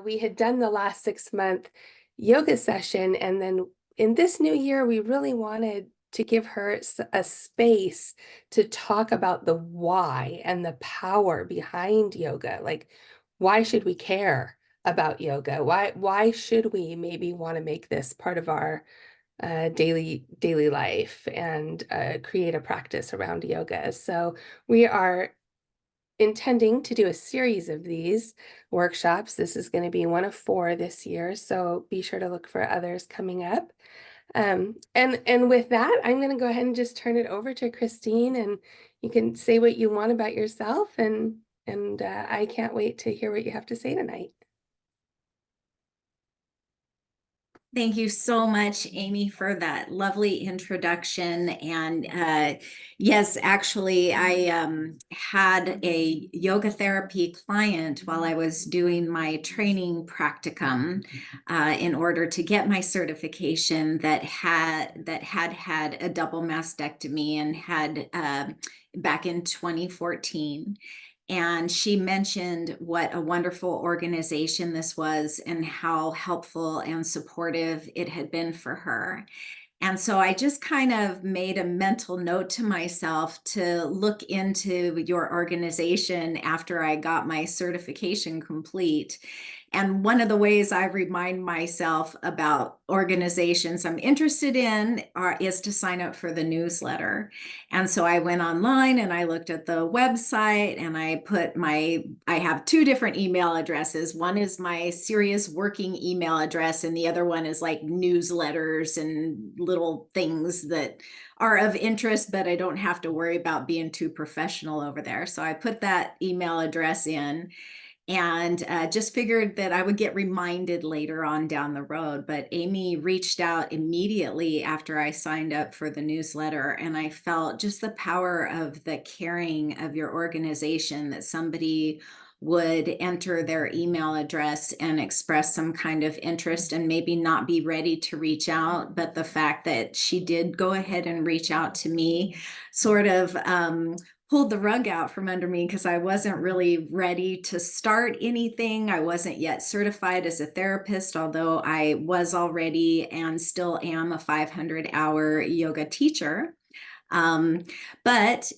we had done the last 6-month yoga session, and then in this new year, we really wanted to give her a space to talk about the why and the power behind yoga. Like, why should we care about yoga? Why should we maybe want to make this part of our daily life and create a practice around yoga? So we are intending to do a series of these workshops. This is going to be one of 4 this year, so be sure to look for others coming up. And with that, I'm going to go ahead and just turn it over to Christine, and you can say what you want about yourself, and I can't wait to hear what you have to say tonight. Thank you so much, Amy, for that lovely introduction. And yes, actually, I had a yoga therapy client while I was doing my training practicum in order to get my certification that had a double mastectomy and had back in 2014. And she mentioned what a wonderful organization this was and how helpful and supportive it had been for her. And so I just kind of made a mental note to myself to look into your organization after I got my certification complete. And one of the ways I remind myself about organizations I'm interested in is to sign up for the newsletter. And so I went online and I looked at the website, and I have 2 different email addresses. One is my serious working email address, and the other one is like newsletters and little things that are of interest, but I don't have to worry about being too professional over there. So I put that email address in, and just figured that I would get reminded later on down the road. But Amy reached out immediately after I signed up for the newsletter, and I felt just the power of the caring of your organization, that somebody would enter their email address and express some kind of interest and maybe not be ready to reach out. But the fact that she did go ahead and reach out to me sort of pulled the rug out from under me, because I wasn't really ready to start anything. I wasn't yet certified as a therapist, although I was already and still am a 500-hour yoga teacher. But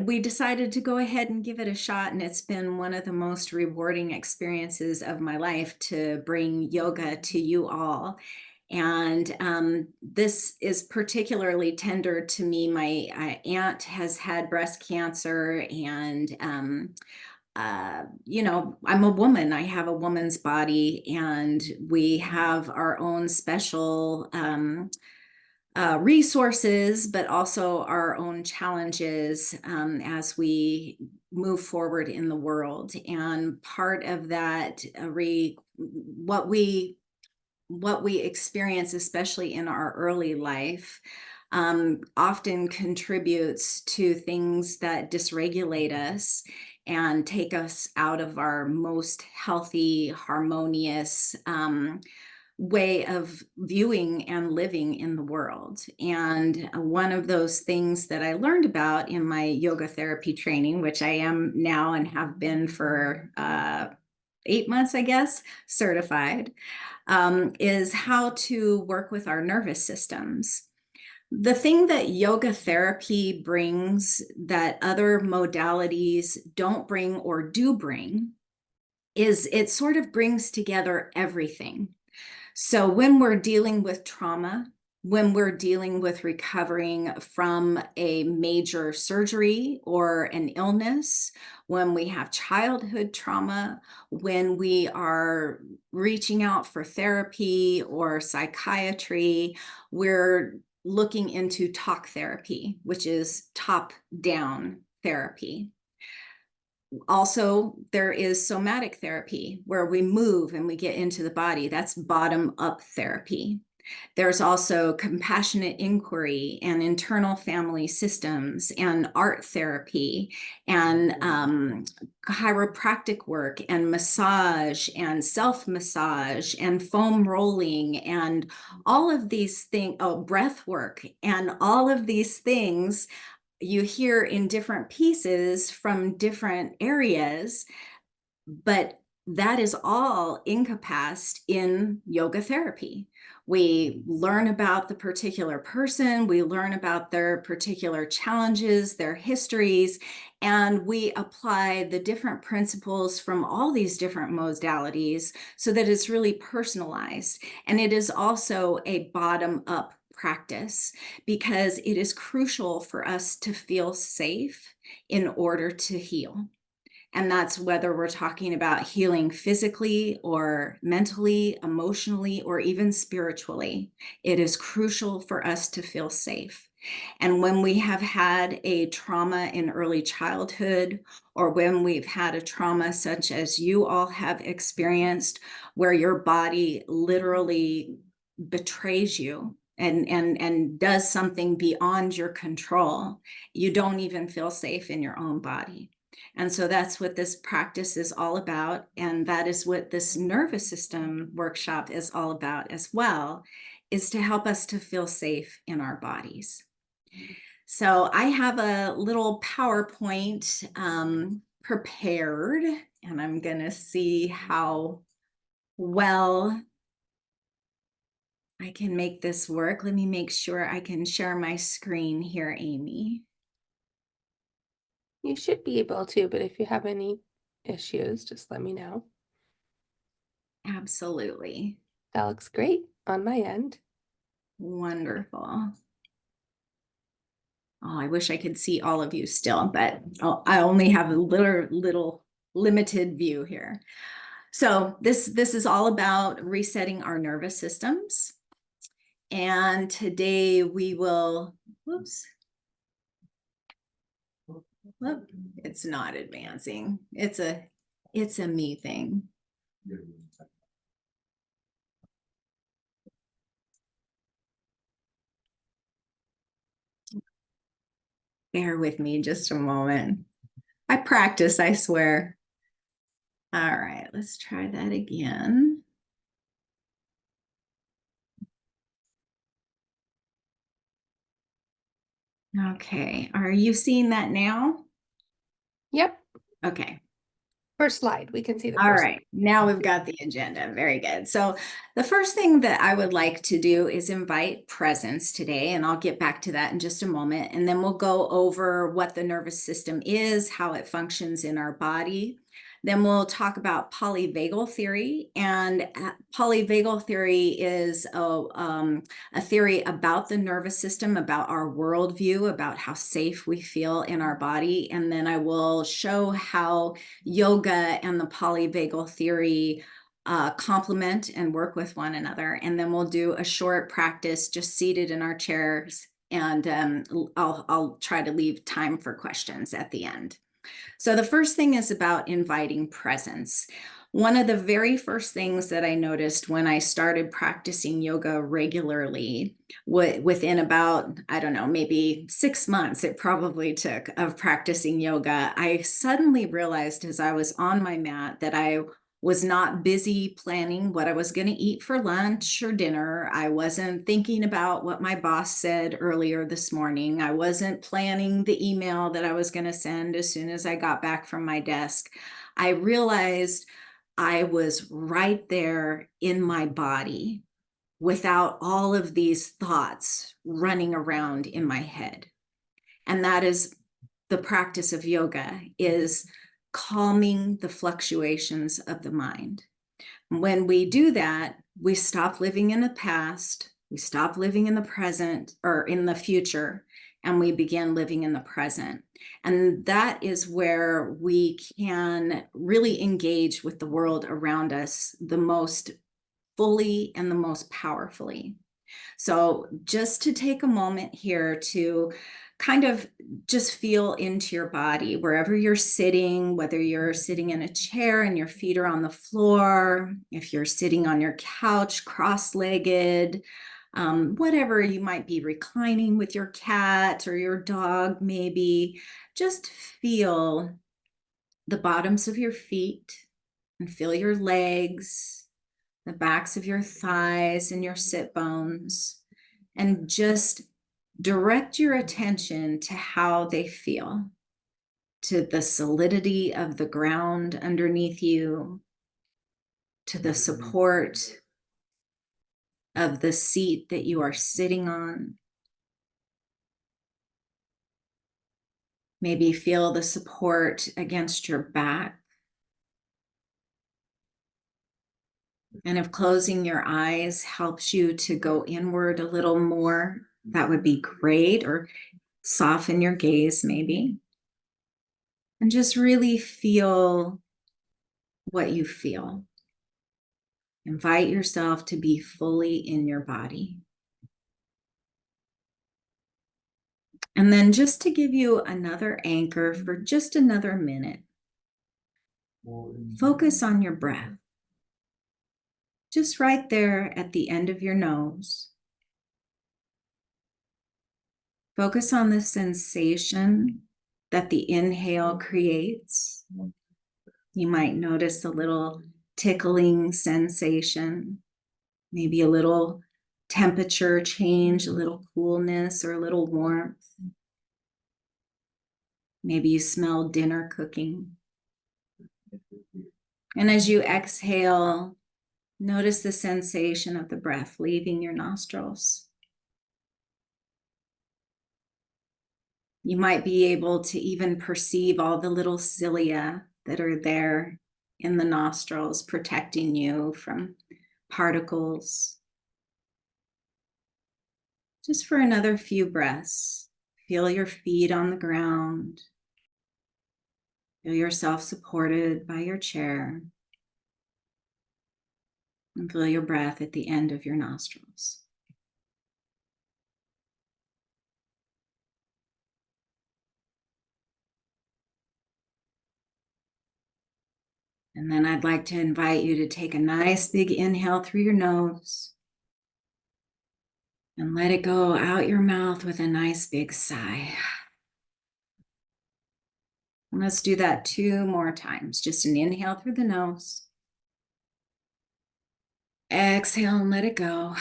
we decided to go ahead and give it a shot, and it's been one of the most rewarding experiences of my life to bring yoga to you all. And this is particularly tender to me. My aunt has had breast cancer, and I'm a woman. I have a woman's body, and we have our own special resources, but also our own challenges as we move forward in the world. And part of that, what we experience, especially in our early life, often contributes to things that dysregulate us and take us out of our most healthy, harmonious way of viewing and living in the world. And one of those things that I learned about in my yoga therapy training, which I am now and have been for 8 months, I guess, certified, is how to work with our nervous systems. The thing that yoga therapy brings that other modalities don't bring or do bring is it sort of brings together everything. So when we're dealing with trauma, when we're dealing with recovering from a major surgery or an illness, when we have childhood trauma, when we are reaching out for therapy or psychiatry, we're looking into talk therapy, which is top-down therapy. Also, there is somatic therapy, where we move and we get into the body. That's bottom-up therapy. There's also compassionate inquiry and internal family systems and art therapy and chiropractic work and massage and self-massage and foam rolling and all of these things, breath work, and all of these things you hear in different pieces from different areas, but that is all encompassed in yoga therapy. We learn about the particular person, we learn about their particular challenges, their histories, and we apply the different principles from all these different modalities so that it's really personalized. And it is also a bottom-up practice because it is crucial for us to feel safe in order to heal. And that's whether we're talking about healing physically or mentally, emotionally, or even spiritually. It is crucial for us to feel safe. And when we have had a trauma in early childhood, or when we've had a trauma such as you all have experienced, where your body literally betrays you and does something beyond your control, you don't even feel safe in your own body. And so that's what this practice is all about. And that is what this nervous system workshop is all about as well, is to help us to feel safe in our bodies. So I have a little PowerPoint prepared, and I'm going to see how well I can make this work. Let me make sure I can share my screen here, Amy. You should be able to, but if you have any issues, just let me know. Absolutely. That looks great on my end. Wonderful. Oh, I wish I could see all of you still, but I only have a little limited view here. So this is all about resetting our nervous systems. And today we will, whoops. Whoop, it's not advancing. It's a me thing. Bear with me just a moment. I practice, I swear. All right, let's try that again. Okay, are you seeing that now? Yep, Okay. first slide. We can see the All first. right, now we've got the agenda. Very good. So the first thing that I would like to do is invite presence today, and I'll get back to that in just a moment. And then we'll go over what the nervous system is, how it functions in our body. Then we'll talk about polyvagal theory. And polyvagal theory is a theory about the nervous system, about our worldview, about how safe we feel in our body. And then I will show how yoga and the polyvagal theory complement and work with one another. And then we'll do a short practice just seated in our chairs. And I'll try to leave time for questions at the end. So the first thing is about inviting presence. One of the very first things that I noticed when I started practicing yoga regularly, within about, I don't know, maybe 6 months it probably took of practicing yoga, I suddenly realized as I was on my mat that I was not busy planning what I was going to eat for lunch or dinner. I wasn't thinking about what my boss said earlier this morning. I wasn't planning the email that I was going to send as soon as I got back from my desk. I realized I was right there in my body without all of these thoughts running around in my head. And that is the practice of yoga, is calming the fluctuations of the mind. When we do that, we stop living in the past, we stop living in the present or in the future, and we begin living in the present. And that is where we can really engage with the world around us the most fully and the most powerfully. So just to take a moment here to kind of just feel into your body, wherever you're sitting, whether you're sitting in a chair and your feet are on the floor, if you're sitting on your couch cross-legged, whatever, you might be reclining with your cat or your dog, maybe. Just feel the bottoms of your feet and feel your legs, the backs of your thighs and your sit bones, and just direct your attention to how they feel, to the solidity of the ground underneath you, to the support of the seat that you are sitting on. Maybe feel the support against your back. And if closing your eyes helps you to go inward a little more, that would be great. Or soften your gaze maybe. And just really feel what you feel. Invite yourself to be fully in your body. And then just to give you another anchor for just another minute, focus on your breath. Just right there at the end of your nose. Focus on the sensation that the inhale creates. You might notice a little tickling sensation, maybe a little temperature change, a little coolness or a little warmth. Maybe you smell dinner cooking. And as you exhale, notice the sensation of the breath leaving your nostrils. You might be able to even perceive all the little cilia that are there in the nostrils, protecting you from particles. Just for another few breaths, feel your feet on the ground. Feel yourself supported by your chair. And feel your breath at the end of your nostrils. And then I'd like to invite you to take a nice big inhale through your nose and let it go out your mouth with a nice big sigh. And let's do that 2 more times. Just an inhale through the nose. Exhale and let it go.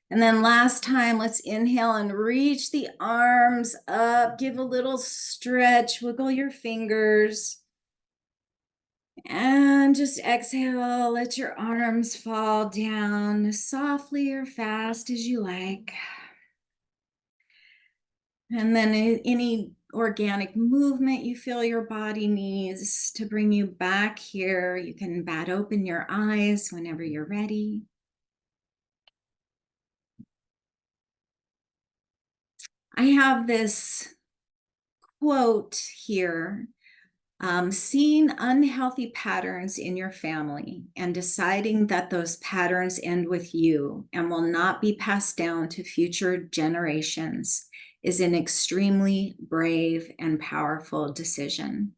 And then last time, let's inhale and reach the arms up. Give a little stretch, wiggle your fingers. And just exhale, let your arms fall down as softly or fast as you like. And then any organic movement you feel your body needs to bring you back here, you can bat open your eyes whenever you're ready. I have this quote here. Seeing unhealthy patterns in your family and deciding that those patterns end with you and will not be passed down to future generations is an extremely brave and powerful decision.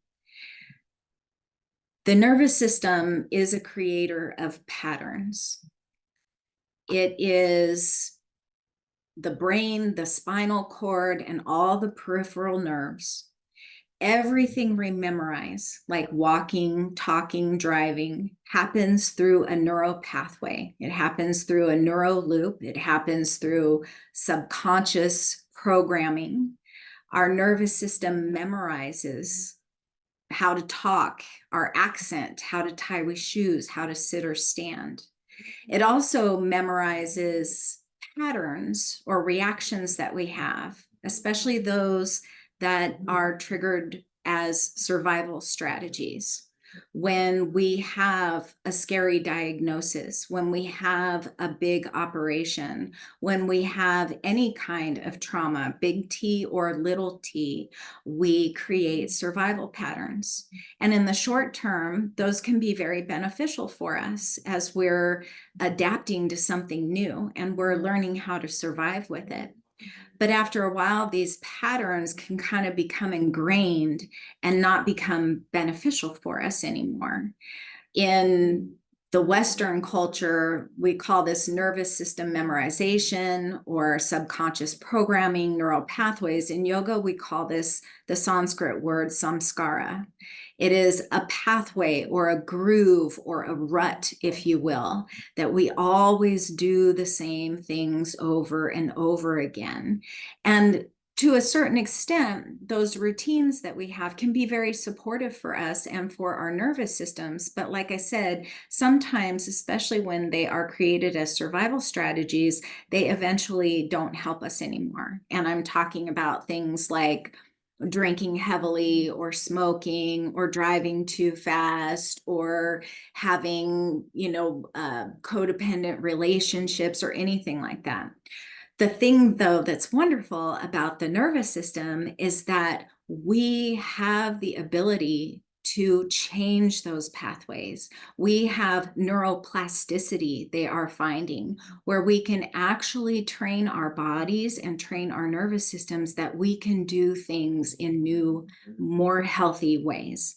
The nervous system is a creator of patterns. It is the brain, the spinal cord, and all the peripheral nerves. Everything we memorize, like walking, talking, driving, happens through a neural pathway. It happens through a neural loop. It happens through subconscious programming. Our nervous system memorizes how to talk, our accent, how to tie with shoes, how to sit or stand. It also memorizes patterns or reactions that we have, especially those that are triggered as survival strategies. When we have a scary diagnosis, when we have a big operation, when we have any kind of trauma, big T or little t, we create survival patterns. And in the short term, those can be very beneficial for us as we're adapting to something new and we're learning how to survive with it. But after a while, these patterns can kind of become ingrained and not become beneficial for us anymore. In the Western culture, we call this nervous system memorization or subconscious programming, neural pathways. In yoga, we call this the Sanskrit word samskara. It is a pathway or a groove or a rut, if you will, that we always do the same things over and over again. And to a certain extent, those routines that we have can be very supportive for us and for our nervous systems. But like I said, sometimes, especially when they are created as survival strategies, they eventually don't help us anymore. And I'm talking about things like drinking heavily or smoking or driving too fast or having, codependent relationships or anything like that. The thing, though, that's wonderful about the nervous system is that we have the ability to change those pathways. We have neuroplasticity, they are finding, where we can actually train our bodies and train our nervous systems that we can do things in new, more healthy ways.